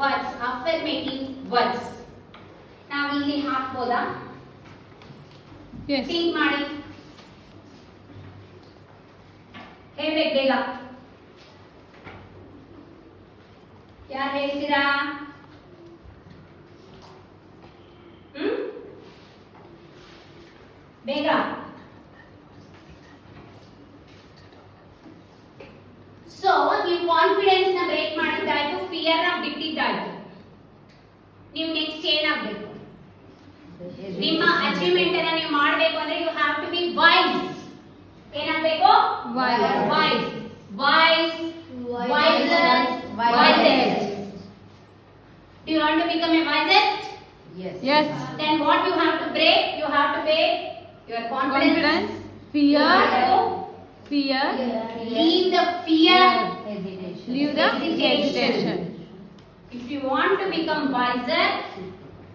words, affirmative words. ನಾವು ಇಲ್ಲಿ ಹಾಕ್ಬೋದಾ? Yes. Think ಮಾಡಿ ಹೇಳ್ಬೇಕು ಬೇಗ. ಯಾರು ಹೇಳ್ತೀರಾ? ಬೇಗ. ಸೊ ನೀವು ಕಾನ್ಫಿಡೆನ್ಸ್ ನ ಬ್ರೇಕ್ ಮಾಡಿದ್ದಾಯ್ತು, ಫಿಯರ್ ನ ಬಿಟ್ಟಿದ್ದಾಯ್ತು. ನೀವು ನೆಕ್ಸ್ಟ್ ಏನಾಗಬೇಕು? ನಿಮ್ಮ ಅಚೀವ್ಮೆಂಟ್ ಅನ್ನ ನೀವು ಮಾಡಬೇಕು ಅಂದ್ರೆ you have to be wise. ಏನಾಗಬೇಕು? Wise. Wise, wiser, wisest. Do you want to become a wisest? Yes. Yes. Then what you have to break? You have to break your confidence. Fear. Fear. Leave the fear. Leave the hesitation. If you want to become wiser,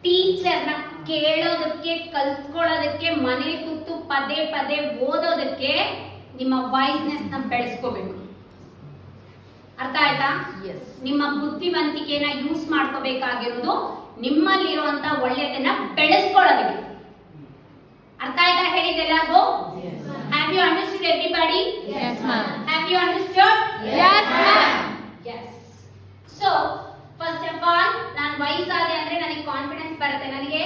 teacher ನ ಕೇಳೋದಕ್ಕೆ, ಕಲ್ತ್ಕೊಳ್ಳೋದಕ್ಕೆ, ಮನೆ ಕೂತು ಪದೇ ಪದೇ ಓದೋದಕ್ಕೆ ನಿಮ್ಮ ವೈಸ್ನೆಸ್ ನ ಬೆಳೆಸ್ಕೋಬೇಕು. ಅರ್ಥ ಆಯ್ತಾ? ನಿಮ್ಮ ಬುದ್ಧಿವಂತಿಕೆನ ಯೂಸ್ ಮಾಡ್ಕೋಬೇಕಾಗಿರೋದು ನಿಮ್ಮಲ್ಲಿರುವಂತ ಒಳ್ಳೆಯದನ್ನ ಬೆಳೆಸ್ಕೊಳ್ಳೋದಕ್ಕೆ. ಅರ್ಥ ಆಯ್ತಾ ಹೇಳಿದೆಲ್ಲರಿಗೂ? Have you understood everybody? Yes, ma'am. Have you understood? Yes, ma'am. Yes. So, first of all, ನಾನು ವೈಸ್ ಆದೆ ಅಂದ್ರೆ ನನಗೆ ಕಾನ್ಫಿಡೆನ್ಸ್ ಬರುತ್ತೆ. ನನಗೆ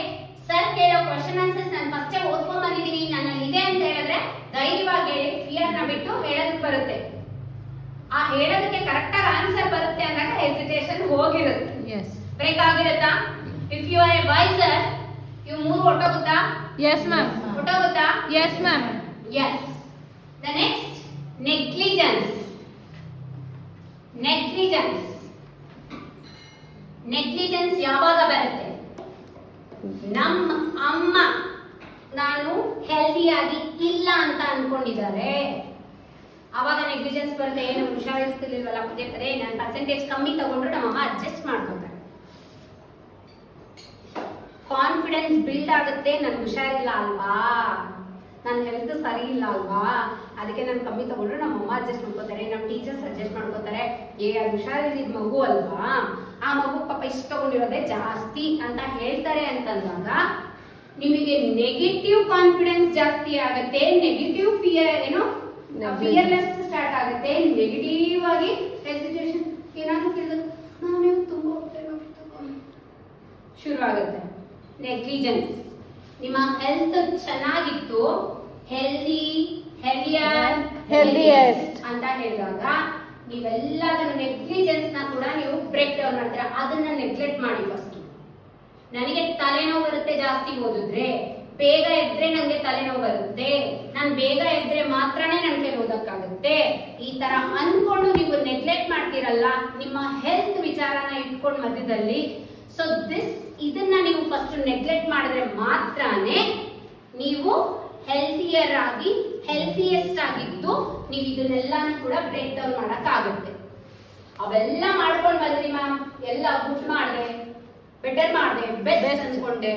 ಸರ್ ಕೇಳೋ ಕ್ವಶನ್ ಆನ್ಸರ್ಸ್ ನಾನು ಫಸ್ಟೇ ಓದ್ಕೊಂಡ್ ಬಂದಿದ್ದೀನಿ, ನನ್ನಲ್ಲಿ ಇದೆ ಅಂತ ಹೇಳಿದ್ರೆ ಧೈರ್ಯವಾಗಿ ಹೇಳಿ, ಫಿಯರ್ ನ ಬಿಟ್ಟು ಹೇಳೋದಕ್ಕೆ ಬರುತ್ತೆ. ಆ ಹೇಳೋದಕ್ಕೆ ಕರೆಕ್ಟ್ ಆಗಿ ಆನ್ಸರ್ ಬರುತ್ತೆ ಅಂದಾಗ ಹೆಸಿಟೇಷನ್ ಹೋಗಿರುತ್ತೆ. Yes. ಬ್ರೇಕ್ ಆಗಿರುತ್ತಾ? If you are a wiser, ಇವು ಮೂರು ಹೊಟ್ಟೋಗುತ್ತಾ? Yes, ma'am. ಹೊಟ್ಟೋಗುತ್ತಾ? Yes, ma'am. Yes. The next, negligence. Negligence. Negligence ಯಾವಾಗ ಬರುತ್ತೆ? ನಮ್ಮ ಅಮ್ಮ ನಾನು ಹೆಲ್ದಿಯಾಗಿ ಇಲ್ಲ ಅಂತ ಅನ್ಕೊಂಡಿದ್ದಾರೆ, ಅವಾಗ ನೆಗ್ಲಿಜೆನ್ಸ್ ಬರುತ್ತೆ. ಏನು ಹುಷಾರಿರ್ತಿರ್ಲಿಲ್ವಲ್ಲ, ಪದೇ ಪದೇ ನನ್ನ ಪರ್ಸೆಂಟೇಜ್ ಕಮ್ಮಿ ತಗೊಂಡ್ರು ನಮ್ಮಮ್ಮ ಅಡ್ಜಸ್ಟ್ ಮಾಡ್ಕೊತಾರೆ. ಕಾನ್ಫಿಡೆನ್ಸ್ ಬಿಲ್ಡ್ ಆಗುತ್ತೆ, ನನ್ ಹುಷಾರಿಲ್ಲ ಅಲ್ವಾ, ನನ್ನ ಹೆಲ್ತ್ ಸರಿ ಇಲ್ಲ ಅಲ್ವಾ, ಅದಕ್ಕೆ ನಾನು ಕಮ್ಮಿ ತಗೊಂಡ್ರು ನಮ್ಮಮ್ಮ ಅಡ್ಜಸ್ಟ್ ಮಾಡ್ಕೋತಾರೆ, ನಮ್ಮ ಟೀಚರ್ಸ್ ಅಡ್ಜಸ್ಟ್ ಮಾಡ್ಕೋತಾರೆ. ಅದು ಹುಷಾರಿದ್ದ ಮಗು ಅಲ್ವಾ, ಆ ಮಗು ಪಾಪ ಇಷ್ಟ ತಗೊಂಡಿರೋದೇ ಜಾಸ್ತಿ ಅಂತ ಹೇಳ್ತಾರೆ ಅಂತಂದಾಗ ನಿಮಗೆ ನೆಗೆಟಿವ್ ಕಾನ್ಫಿಡೆನ್ಸ್ ಜಾಸ್ತಿ ಆಗುತ್ತೆ, ನೆಗೆಟಿವ್ ಫಿಯರ್ ಏನೋ ಫಿಯರ್ಲೆಸ್ ಸ್ಟಾರ್ಟ್ ಆಗುತ್ತೆ, ನೆಗೆಟಿವ್ ಆಗಿ ಹೆಸಿಟೇಷನ್, ಏನಾದ್ರೂ ಕೇಳಿದ್ರೆ ನಾನು ತುಂಬಾ ಶುರು ಆಗುತ್ತೆ. ನೆಗ್ಲಿಜೆನ್ಸ್. ನಿಮ್ಮ ಹೆಲ್ತ್ ಚೆನ್ನಾಗಿತ್ತು, ಹೆಲ್ದಿಯಸ್ಟ್ ಅಂತ ಹೇಳಿದಾಗ ನೀವೆಲ್ಲದನ್ನು ನೆಗ್ಲಿಜೆನ್ಸ್ ನ ಕೂಡ ನೀವು ಬ್ರೇಕ್ ಡೌನ್ ಮಾಡ್ತೀರಾ. ಅದನ್ನ ನೆಗ್ಲೆಕ್ಟ್ ಮಾಡಿ ಫಸ್ಟ್. ನನಗೆ ತಲೆನೋವು ಬರುತ್ತೆ ಜಾಸ್ತಿ ಓದಿದ್ರೆ, ಬೇಗ ಎದ್ರೆ ನಂಗೆ ತಲೆನೋವು ಬರುತ್ತೆ, ನಾನು ಬೇಗ ಎದ್ರೆ ಮಾತ್ರನೇ ನನಗೆ ಓದಕ್ಕಾಗುತ್ತೆ, ಈ ತರ ಅನ್ಕೊಂಡು ನೀವು ನೆಗ್ಲೆಕ್ಟ್ ಮಾಡ್ತೀರಲ್ಲ ನಿಮ್ಮ ಹೆಲ್ತ್ ವಿಚಾರನ ಇಟ್ಕೊಂಡು ಮಧ್ಯದಲ್ಲಿ. ಸೊ ಇದನ್ನ ನೀವು ಫಸ್ಟ್ ನೆಗ್ಲೆಕ್ಟ್ ಮಾಡಿದ್ರೆ ಮಾತ್ರನೇ ನೀವು ಹೆಲ್ತಿಯರ್ ಆಗಿ, ಹೆಲ್ತಿಯೆಸ್ಟ್ ಆಗಿದ್ದು ನೀವು ಇದನ್ನೆಲ್ಲಾನು ಕೂಡ ಬ್ರೇಕ್ ಡೌನ್ ಮಾಡಕ್ಕಾಗುತ್ತೆ. ಅವೆಲ್ಲ ಮಾಡ್ಕೊಂಡು ಬಂದ್ರಿ ಮ್ಯಾಮ್, ಎಲ್ಲ ಗುಡ್ ಮಾಡಿದೆ, ಬೆಟರ್ ಮಾಡಿದೆ, ಬೆಸ್ಟ್ ಅನ್ಕೊಂಡೆ,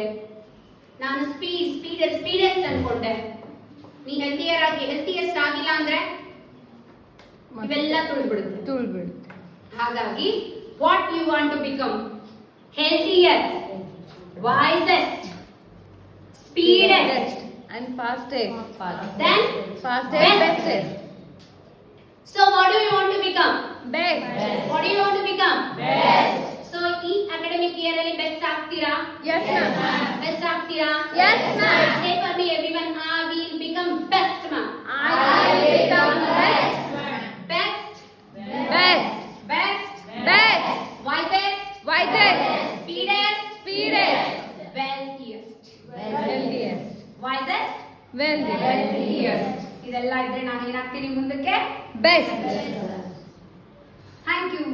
ನಾನು ಸ್ಪೀಡೆಸ್ಟ್ ಅನ್ಕೊಂಡೆ, ನೀ ಹೆಲ್ತಿಯೆಸ್ಟ್ ಆಗಿಲ್ಲ ಅಂದ್ರೆ ಇವೆಲ್ಲ ತುಳ್ಬಿಡುತ್ತೆ. ಹಾಗಾಗಿ what you want to become? healthiest, wisest, speedest And fastest. Then Fastest, bestest. So what do you want to become? Best. What do you want to become? Best. So ಈ academic year ಅಲ್ಲಿ best ಆಗ್ತೀರಾ? Yes, ma'am. Best ಆಗ್ತೀರಾ? Yes, ma'am. Say for me everyone, I will become best, ma'am. I will become best. Best. Best. Best. Best. Wisest. Wisest. Speedest. Speedest. Wealthiest. Healthiest. Wisest. Wealthiest. ಇದೆಲ್ಲ ಇದ್ರೆ ನಾನು ಏನಾಗ್ತೀನಿ ಮುಂದಕ್ಕೆ? Best. Thank you.